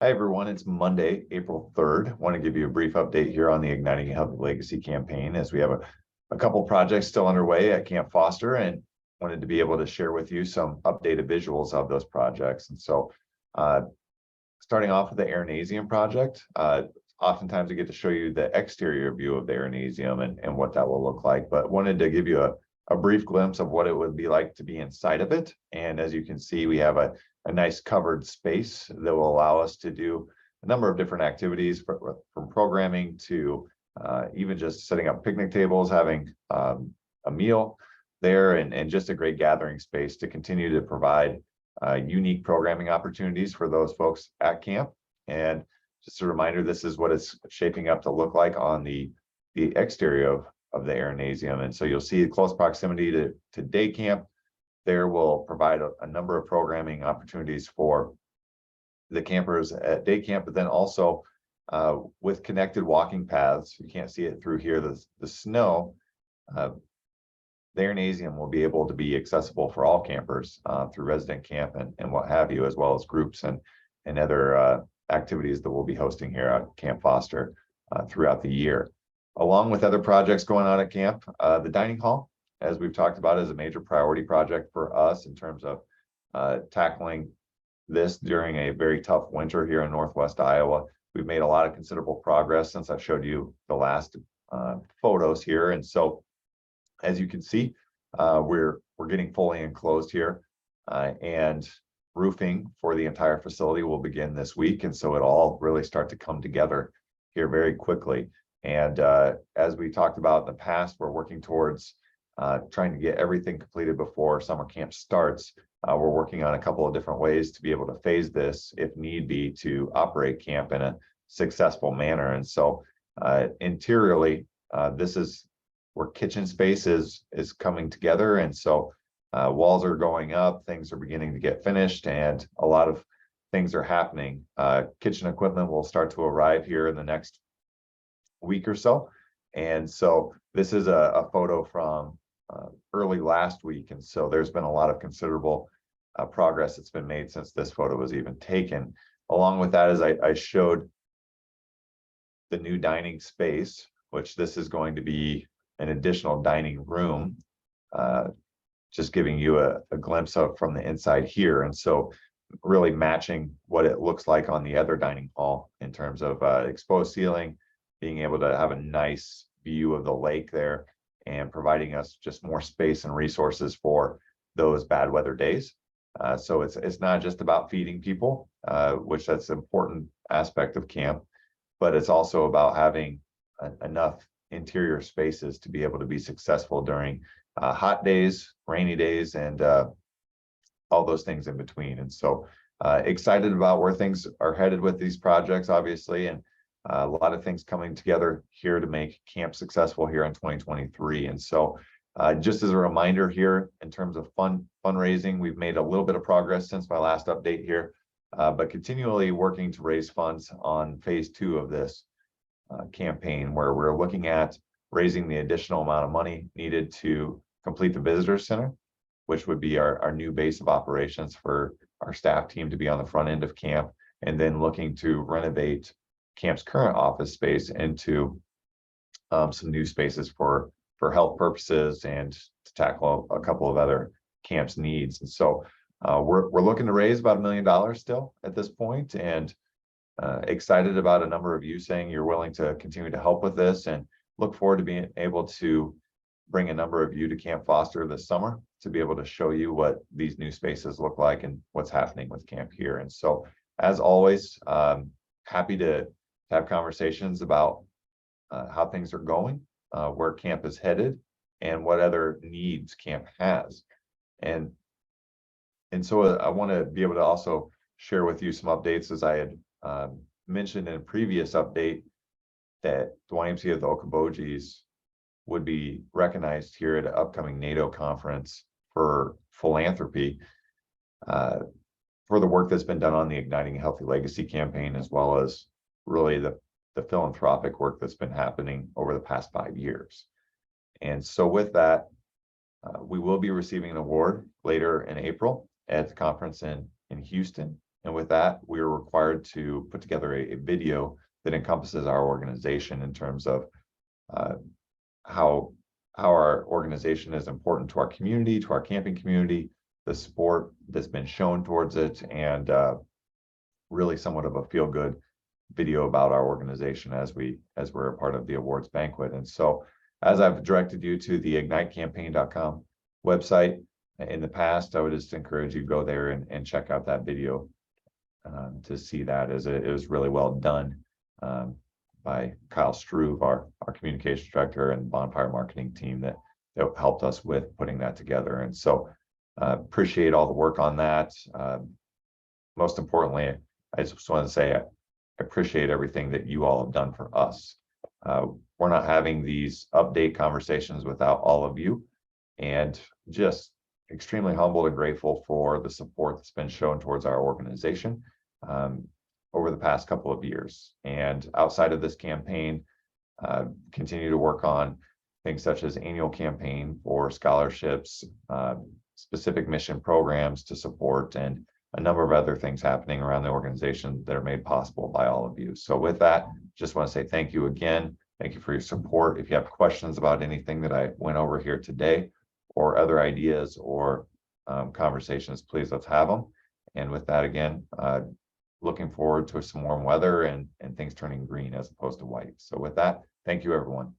Hi, everyone. It's Monday, April 3rd. I want to give you a brief update here on the Igniting a Healthy Legacy campaign as we have a couple projects still underway at Camp Foster and wanted to be able to share with you some updated visuals of those projects. And so uh, starting off with the Aranasium project, oftentimes I get to show you the exterior view of the Aranasium and what that will look like, but wanted to give you a brief glimpse of what it would be like to be inside of it. And as you can see, we have a nice covered space that will allow us to do a number of different activities from programming to even just setting up picnic tables, having a meal there, and just a great gathering space to continue to provide unique programming opportunities for those folks at camp. And just a reminder, this is what it's shaping up to look like on the exterior of the Aranasium. And so you'll see close proximity to day camp. There will provide a number of programming opportunities for the campers at day camp, but then also with connected walking paths. You can't see it through here, the snow. The Aranasium will be able to be accessible for all campers through resident camp and what have you, as well as groups and other activities that we'll be hosting here at Camp Foster throughout the year. Along with other projects going on at camp, the dining hall, as we've talked about, is a major priority project for us in terms of tackling this during a very tough winter here in Northwest Iowa. We've made a lot of considerable progress since I showed you the last photos here. And so, as you can see, we're getting fully enclosed here, and roofing for the entire facility will begin this week. And so it'll all really start to come together here very quickly. And as we talked about in the past, we're working towards trying to get everything completed before summer camp starts. We're working on a couple of different ways to be able to phase this, if need be, to operate camp in a successful manner. And so interiorly, this is where kitchen space is coming together. And so walls are going up, things are beginning to get finished, and a lot of things are happening. Kitchen equipment will start to arrive here in the next week or so. And so this is a photo from early last week. And so there's been a lot of considerable progress that's been made since this photo was even taken. Along with that, as I showed the new dining space, which this is going to be an additional dining room, just giving you a glimpse of from the inside here. And so really matching what it looks like on the other dining hall in terms of exposed ceiling, being able to have a nice view of the lake there and providing us just more space and resources for those bad weather days. So it's not just about feeding people, which that's an important aspect of camp, but it's also about having enough interior spaces to be able to be successful during hot days, rainy days, and all those things in between. And so excited about where things are headed with these projects, obviously, and a lot of things coming together here to make camp successful here in 2023. And so just as a reminder here, in terms of fundraising, we've made a little bit of progress since my last update here, but continually working to raise funds on phase 2 of this campaign, where we're looking at raising the additional amount of money needed to complete the visitor center, which would be our new base of operations for our staff team to be on the front end of camp, and then looking to renovate camp's current office space into some new spaces for health purposes and to tackle a couple of other camp's needs. And so we're looking to raise about $1 million still at this point, and excited about a number of you saying you're willing to continue to help with this, and look forward to being able to bring a number of you to Camp Foster this summer to be able to show you what these new spaces look like and what's happening with camp here. And so, as always, happy to have conversations about how things are going, where camp is headed, and what other needs camp has. And so I want to be able to also share with you some updates, as I had mentioned in a previous update, that the YMCA of the Okoboji's would be recognized here at an upcoming NATO conference for philanthropy, for the work that's been done on the Igniting a Healthy Legacy campaign, as well as really the philanthropic work that's been happening over the past 5 years. And so with that, we will be receiving an award later in April at the conference in Houston. And with that, we are required to put together a video that encompasses our organization in terms of how our organization is important to our community, to our camping community, the support that's been shown towards it, and really somewhat of a feel-good video about our organization as we're a part of the awards banquet. And so, as I've directed you to the ignitecampaign.com website in the past, I would just encourage you to go there and check out that video to see that, as it was really well done by Kyle Struve, our communications director, and bonfire marketing team that helped us with putting that together. And so appreciate all the work on that. Most importantly, I just want to say I appreciate everything that you all have done for us. We're not having these update conversations without all of you, and just extremely humbled and grateful for the support that's been shown towards our organization over the past couple of years. And outside of this campaign, continue to work on things such as annual campaign for scholarships, specific mission programs to support, and a number of other things happening around the organization that are made possible by all of you. So with that, just want to say thank you again. Thank you for your support. If you have questions about anything that I went over here today, or other ideas or conversations, please let's have them. And with that, again, looking forward to some warm weather and things turning green as opposed to white. So with that, thank you, everyone.